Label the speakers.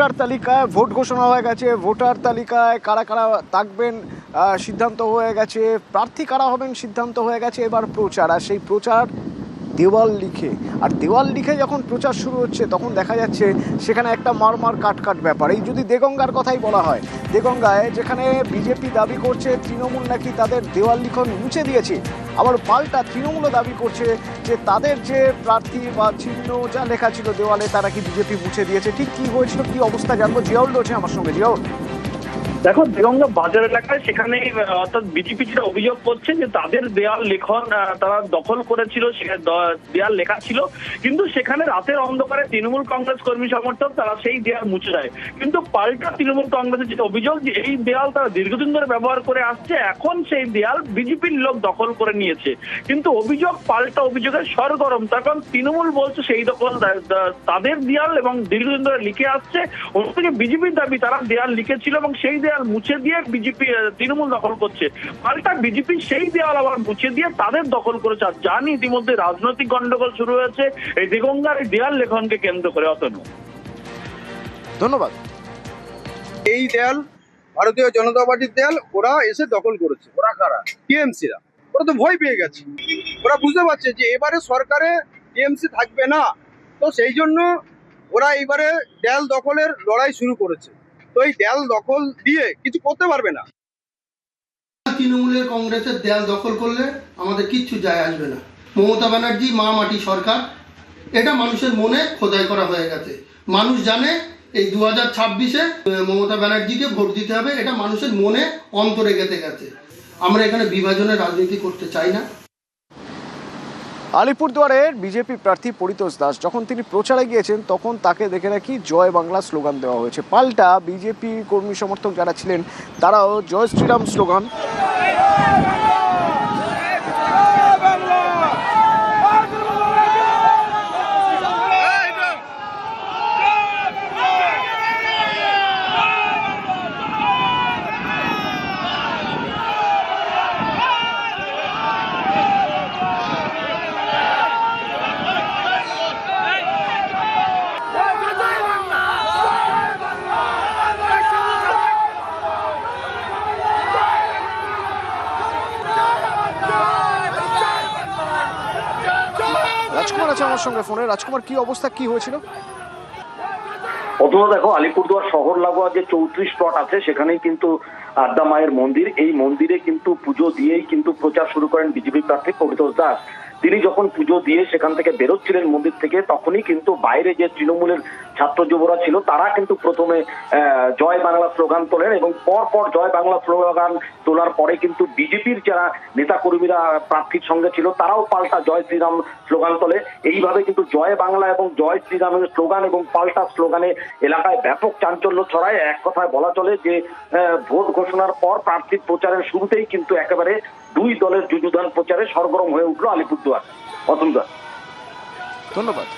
Speaker 1: Voter তালিকায় vote ঘোষণা হয়ে গেছে। ভোটার তালিকায় কারা কারা থাকবেন সিদ্ধান্ত হয়ে গেছে, প্রার্থী কারা হবেন সিদ্ধান্ত হয়ে গেছে। এবার প্রচার, আর সেই প্রচার দেওয়াল লিখে, আর দেওয়াল লিখে যখন প্রচার শুরু হচ্ছে তখন দেখা যাচ্ছে সেখানে একটা মারমার কাট ব্যাপার। এই যদি দেগঙ্গার কথাই বলা হয়, দেগঙ্গায় যেখানে বিজেপি দাবি করছে তৃণমূল নাকি তাদের দেওয়াল লিখন মুছে দিয়েছে, আবার পাল্টা তৃণমূলও দাবি করছে যে তাদের যে প্রার্থী বা চিহ্ন যা লেখা ছিল দেওয়ালে তারা কি বিজেপি মুছে দিয়েছে। ঠিক কি হয়েছিল, কি অবস্থা জানবো। জিয়াউল রয়েছে আমার সঙ্গে। জিয়াউল,
Speaker 2: দেখো, দেগঙ্গা বাজার এলাকায় সেখানে অর্থাৎ বিজেপি যেটা অভিযোগ করছে যে তাদের দেয়াল লেখন তারা দখল করেছিল, দেয়াল লেখা ছিল, কিন্তু সেখানে রাতের অন্ধকারে তৃণমূল কংগ্রেস কর্মী সমর্থক তারা সেই দেয়াল মুছে দেয়। কিন্তু পাল্টা তৃণমূল কংগ্রেসের যেটা অভিযোগ যে এই দেয়াল তারা দীর্ঘদিন ধরে ব্যবহার করে আসছে, এখন সেই দেয়াল বিজেপির লোক দখল করে নিয়েছে। কিন্তু অভিযোগ পাল্টা অভিযোগের সরগরম, তার কারণ তৃণমূল বলছে সেই দখল তাদের দেয়াল এবং দীর্ঘদিন ধরে লিখে আসছে। অন্যদিকে বিজেপির দাবি তারা দেয়াল লিখেছিল এবং সেই দেয়াল মুছে দিয়ে বিজেপি তৃণমূল দখল করছে। পাল্টা বিজেপি সেই দেয়াল আবার মুছে দিয়ে তাদের দখল করেছে। আর জানি ইতিমধ্যে রাজনৈতিক গন্ডগোল শুরু হয়েছে এই দেগঙ্গার এই দেয়াল লেখনকে কেন্দ্র করে। অতনু,
Speaker 1: ধন্যবাদ।
Speaker 3: এই দেয়াল ভারতীয় জনতা পার্টির দেয়াল ওরা এসে দখল করেছে। ওরা কারা? টিএমসিরা। ওরা তো ভয় পেয়ে গেছে, ওরা বুঝতে পারছে যে এবারে সরকারে টিএমসি থাকবে না, তো সেই জন্য ওরা এইবারে দেয়াল দখলের লড়াই শুরু করেছে। তো এই দেয়াল দখল দিয়ে কিছু করতে পারবে না।
Speaker 4: তৃণমূলের কংগ্রেসের দেয়াল দখল করলে আমাদের কিচ্ছু যায় আসবে না। মমতা ব্যানার্জি মা মাটি সরকার, এটা মানুষের মনে খোদাই করা হয়ে গেছে। মানুষ জানে এই 2026-এ মমতা ব্যানার্জিকে ভোট দিতে হবে, এটা মানুষের মনে অন্তরে গেঁথে গেছে। আমরা এখানে বিভাজনের রাজনীতি করতে চাই না।
Speaker 1: আলিপুরদুয়ারের বিজেপি প্রার্থী পরিতোষ দাস যখন তিনি প্রচারে গিয়েছেন তখন তাকে দেখে নাকি জয় বাংলা স্লোগান দেওয়া হয়েছে। পাল্টা বিজেপি কর্মী সমর্থক যারা ছিলেন তারাও জয় শ্রীরাম স্লোগান। রাজকুমার আছে আমার সঙ্গে ফোনে। রাজকুমার, কি অবস্থা, কি হয়েছিল?
Speaker 5: প্রথমত দেখো, আলিপুরদুয়ার শহর লাগোয়া যে 34 প্লট আছে সেখানেই কিন্তু আদ্যা মায়ের মন্দির। এই মন্দিরে কিন্তু পুজো দিয়েই কিন্তু প্রচার শুরু করেন বিজেপি প্রার্থী পরিতোষ দাস। তিনি যখন পুজো দিয়ে সেখান থেকে বেরোচ্ছিলেন মন্দির থেকে, তখনই কিন্তু বাইরে যে তৃণমূলের ছাত্র যুবরা ছিল তারা কিন্তু প্রথমে জয় বাংলা স্লোগান তোলেন এবং পরপর জয় বাংলা স্লোগান তোলার পরে কিন্তু বিজেপির যারা নেতাকর্মীরা প্রার্থীর সঙ্গে ছিল তারাও পাল্টা জয় শ্রীরাম স্লোগান তোলে। এইভাবে কিন্তু জয় বাংলা এবং জয় শ্রীরামের স্লোগান এবং পাল্টা স্লোগানে এলাকায় ব্যাপক চাঞ্চল্য ছড়ায়। এক কথায় বলা চলে যে ভোট ঘোষণার পর প্রার্থীর প্রচারের শুরুতেই কিন্তু একেবারে দুই দলের যুযুধান প্রচারে সরগরম হয়ে উঠল আলিপুরদুয়ার।
Speaker 1: ধন্যবাদ।